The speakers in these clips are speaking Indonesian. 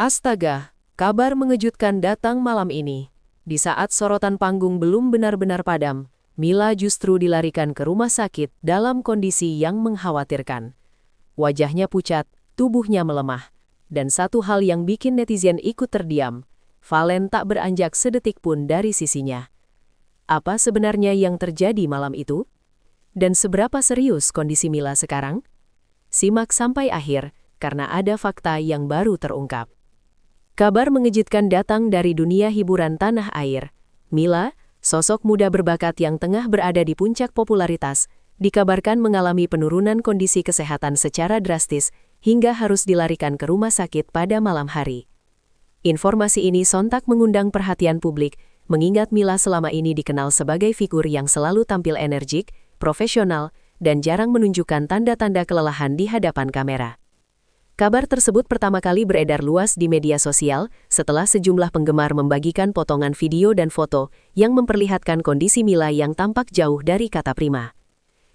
Astaga, kabar mengejutkan datang malam ini. Di saat sorotan panggung belum benar-benar padam, Mila justru dilarikan ke rumah sakit dalam kondisi yang mengkhawatirkan. Wajahnya pucat, tubuhnya melemah. Dan satu hal yang bikin netizen ikut terdiam, Valen tak beranjak sedetik pun dari sisinya. Apa sebenarnya yang terjadi malam itu? Dan seberapa serius kondisi Mila sekarang? Simak sampai akhir, karena ada fakta yang baru terungkap. Kabar mengejutkan datang dari dunia hiburan tanah air. Mila, sosok muda berbakat yang tengah berada di puncak popularitas, dikabarkan mengalami penurunan kondisi kesehatan secara drastis hingga harus dilarikan ke rumah sakit pada malam hari. Informasi ini sontak mengundang perhatian publik, mengingat Mila selama ini dikenal sebagai figur yang selalu tampil energik, profesional, dan jarang menunjukkan tanda-tanda kelelahan di hadapan kamera. Kabar tersebut pertama kali beredar luas di media sosial setelah sejumlah penggemar membagikan potongan video dan foto yang memperlihatkan kondisi Mila yang tampak jauh dari kata prima.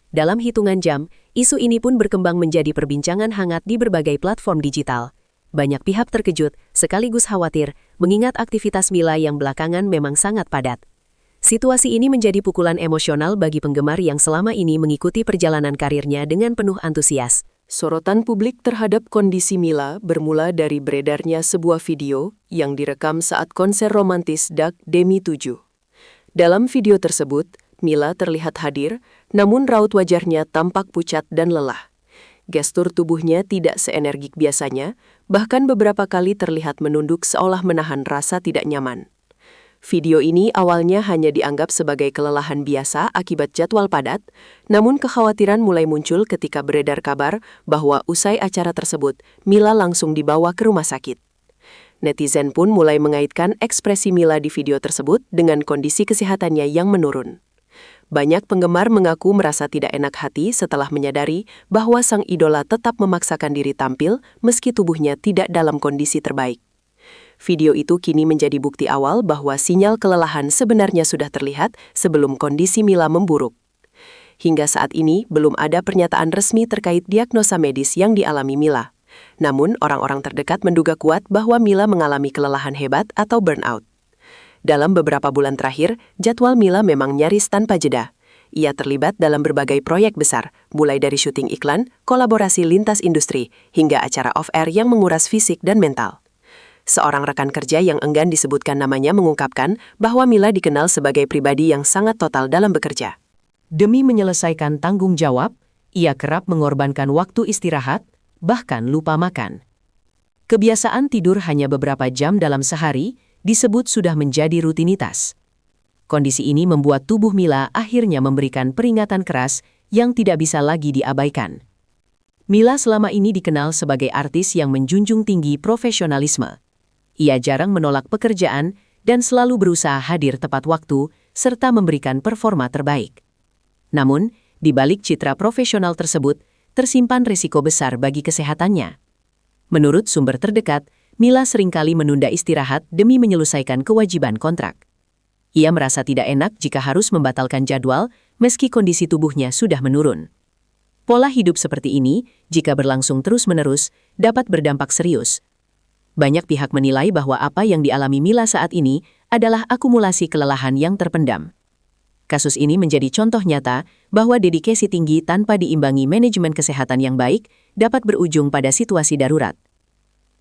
Dalam hitungan jam, isu ini pun berkembang menjadi perbincangan hangat di berbagai platform digital. Banyak pihak terkejut, sekaligus khawatir, mengingat aktivitas Mila yang belakangan memang sangat padat. Situasi ini menjadi pukulan emosional bagi penggemar yang selama ini mengikuti perjalanan karirnya dengan penuh antusias. Sorotan publik terhadap kondisi Mila bermula dari beredarnya sebuah video yang direkam saat konser romantis Duck Demi 7. Dalam video tersebut, Mila terlihat hadir, namun raut wajahnya tampak pucat dan lelah. Gestur tubuhnya tidak seenergik biasanya, bahkan beberapa kali terlihat menunduk seolah menahan rasa tidak nyaman. Video ini awalnya hanya dianggap sebagai kelelahan biasa akibat jadwal padat, namun kekhawatiran mulai muncul ketika beredar kabar bahwa usai acara tersebut, Mila langsung dibawa ke rumah sakit. Netizen pun mulai mengaitkan ekspresi Mila di video tersebut dengan kondisi kesehatannya yang menurun. Banyak penggemar mengaku merasa tidak enak hati setelah menyadari bahwa sang idola tetap memaksakan diri tampil meski tubuhnya tidak dalam kondisi terbaik. Video itu kini menjadi bukti awal bahwa sinyal kelelahan sebenarnya sudah terlihat sebelum kondisi Mila memburuk. Hingga saat ini, belum ada pernyataan resmi terkait diagnosa medis yang dialami Mila. Namun, orang-orang terdekat menduga kuat bahwa Mila mengalami kelelahan hebat atau burnout. Dalam beberapa bulan terakhir, jadwal Mila memang nyaris tanpa jeda. Ia terlibat dalam berbagai proyek besar, mulai dari syuting iklan, kolaborasi lintas industri, hingga acara off-air yang menguras fisik dan mental. Seorang rekan kerja yang enggan disebutkan namanya mengungkapkan bahwa Mila dikenal sebagai pribadi yang sangat total dalam bekerja. Demi menyelesaikan tanggung jawab, ia kerap mengorbankan waktu istirahat, bahkan lupa makan. Kebiasaan tidur hanya beberapa jam dalam sehari disebut sudah menjadi rutinitas. Kondisi ini membuat tubuh Mila akhirnya memberikan peringatan keras yang tidak bisa lagi diabaikan. Mila selama ini dikenal sebagai artis yang menjunjung tinggi profesionalisme. Ia jarang menolak pekerjaan dan selalu berusaha hadir tepat waktu serta memberikan performa terbaik. Namun, di balik citra profesional tersebut, tersimpan risiko besar bagi kesehatannya. Menurut sumber terdekat, Mila seringkali menunda istirahat demi menyelesaikan kewajiban kontrak. Ia merasa tidak enak jika harus membatalkan jadwal meski kondisi tubuhnya sudah menurun. Pola hidup seperti ini, jika berlangsung terus-menerus, dapat berdampak serius. Banyak pihak menilai bahwa apa yang dialami Mila saat ini adalah akumulasi kelelahan yang terpendam. Kasus ini menjadi contoh nyata bahwa dedikasi tinggi tanpa diimbangi manajemen kesehatan yang baik dapat berujung pada situasi darurat.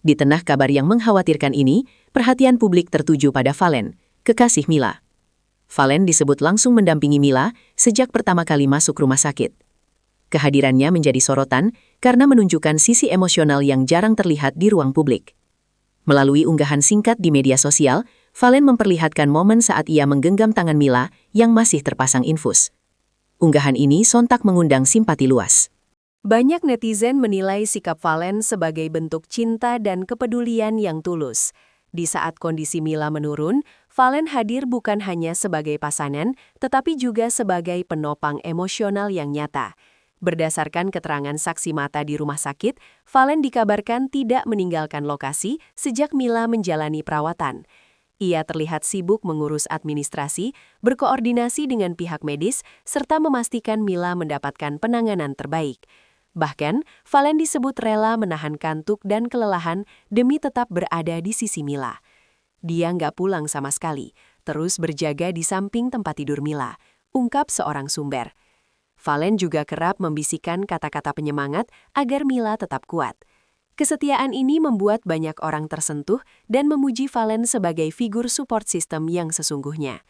Di tengah kabar yang mengkhawatirkan ini, perhatian publik tertuju pada Valen, kekasih Mila. Valen disebut langsung mendampingi Mila sejak pertama kali masuk rumah sakit. Kehadirannya menjadi sorotan karena menunjukkan sisi emosional yang jarang terlihat di ruang publik. Melalui unggahan singkat di media sosial, Valen memperlihatkan momen saat ia menggenggam tangan Mila yang masih terpasang infus. Unggahan ini sontak mengundang simpati luas. Banyak netizen menilai sikap Valen sebagai bentuk cinta dan kepedulian yang tulus. Di saat kondisi Mila menurun, Valen hadir bukan hanya sebagai pasangan, tetapi juga sebagai penopang emosional yang nyata. Berdasarkan keterangan saksi mata di rumah sakit, Valen dikabarkan tidak meninggalkan lokasi sejak Mila menjalani perawatan. Ia terlihat sibuk mengurus administrasi, berkoordinasi dengan pihak medis, serta memastikan Mila mendapatkan penanganan terbaik. Bahkan, Valen disebut rela menahan kantuk dan kelelahan demi tetap berada di sisi Mila. Dia nggak pulang sama sekali, terus berjaga di samping tempat tidur Mila, ungkap seorang sumber. Valen juga kerap membisikkan kata-kata penyemangat agar Mila tetap kuat. Kesetiaan ini membuat banyak orang tersentuh dan memuji Valen sebagai figur support system yang sesungguhnya.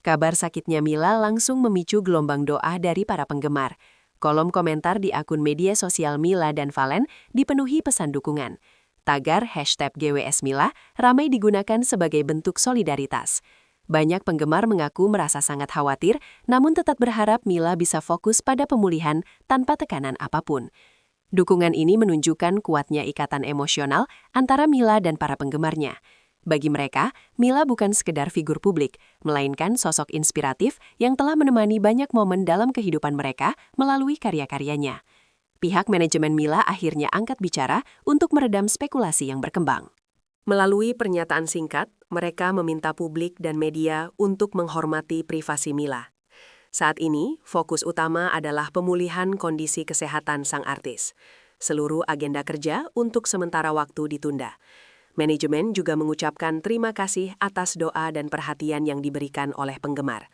Kabar sakitnya Mila langsung memicu gelombang doa dari para penggemar. Kolom komentar di akun media sosial Mila dan Valen dipenuhi pesan dukungan. Tagar #GWSMila ramai digunakan sebagai bentuk solidaritas. Banyak penggemar mengaku merasa sangat khawatir, namun tetap berharap Mila bisa fokus pada pemulihan tanpa tekanan apapun. Dukungan ini menunjukkan kuatnya ikatan emosional antara Mila dan para penggemarnya. Bagi mereka, Mila bukan sekedar figur publik, melainkan sosok inspiratif yang telah menemani banyak momen dalam kehidupan mereka melalui karya-karyanya. Pihak manajemen Mila akhirnya angkat bicara untuk meredam spekulasi yang berkembang. Melalui pernyataan singkat, mereka meminta publik dan media untuk menghormati privasi Mila. Saat ini, fokus utama adalah pemulihan kondisi kesehatan sang artis. Seluruh agenda kerja untuk sementara waktu ditunda. Manajemen juga mengucapkan terima kasih atas doa dan perhatian yang diberikan oleh penggemar.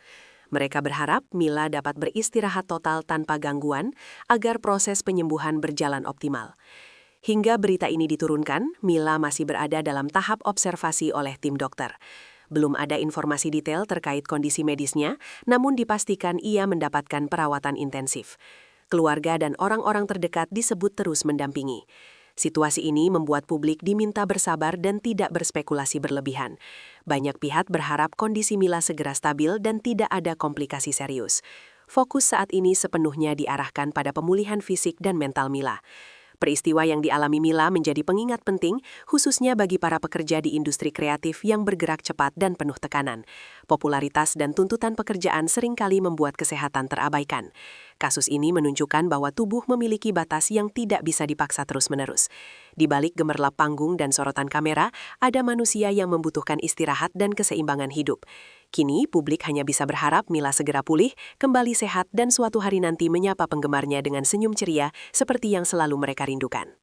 Mereka berharap Mila dapat beristirahat total tanpa gangguan agar proses penyembuhan berjalan optimal. Hingga berita ini diturunkan, Mila masih berada dalam tahap observasi oleh tim dokter. Belum ada informasi detail terkait kondisi medisnya, namun dipastikan ia mendapatkan perawatan intensif. Keluarga dan orang-orang terdekat disebut terus mendampingi. Situasi ini membuat publik diminta bersabar dan tidak berspekulasi berlebihan. Banyak pihak berharap kondisi Mila segera stabil dan tidak ada komplikasi serius. Fokus saat ini sepenuhnya diarahkan pada pemulihan fisik dan mental Mila. Peristiwa yang dialami Mila menjadi pengingat penting, khususnya bagi para pekerja di industri kreatif yang bergerak cepat dan penuh tekanan. Popularitas dan tuntutan pekerjaan seringkali membuat kesehatan terabaikan. Kasus ini menunjukkan bahwa tubuh memiliki batas yang tidak bisa dipaksa terus-menerus. Di balik gemerlap panggung dan sorotan kamera, ada manusia yang membutuhkan istirahat dan keseimbangan hidup. Kini, publik hanya bisa berharap Mila segera pulih, kembali sehat dan suatu hari nanti menyapa penggemarnya dengan senyum ceria seperti yang selalu mereka rindukan.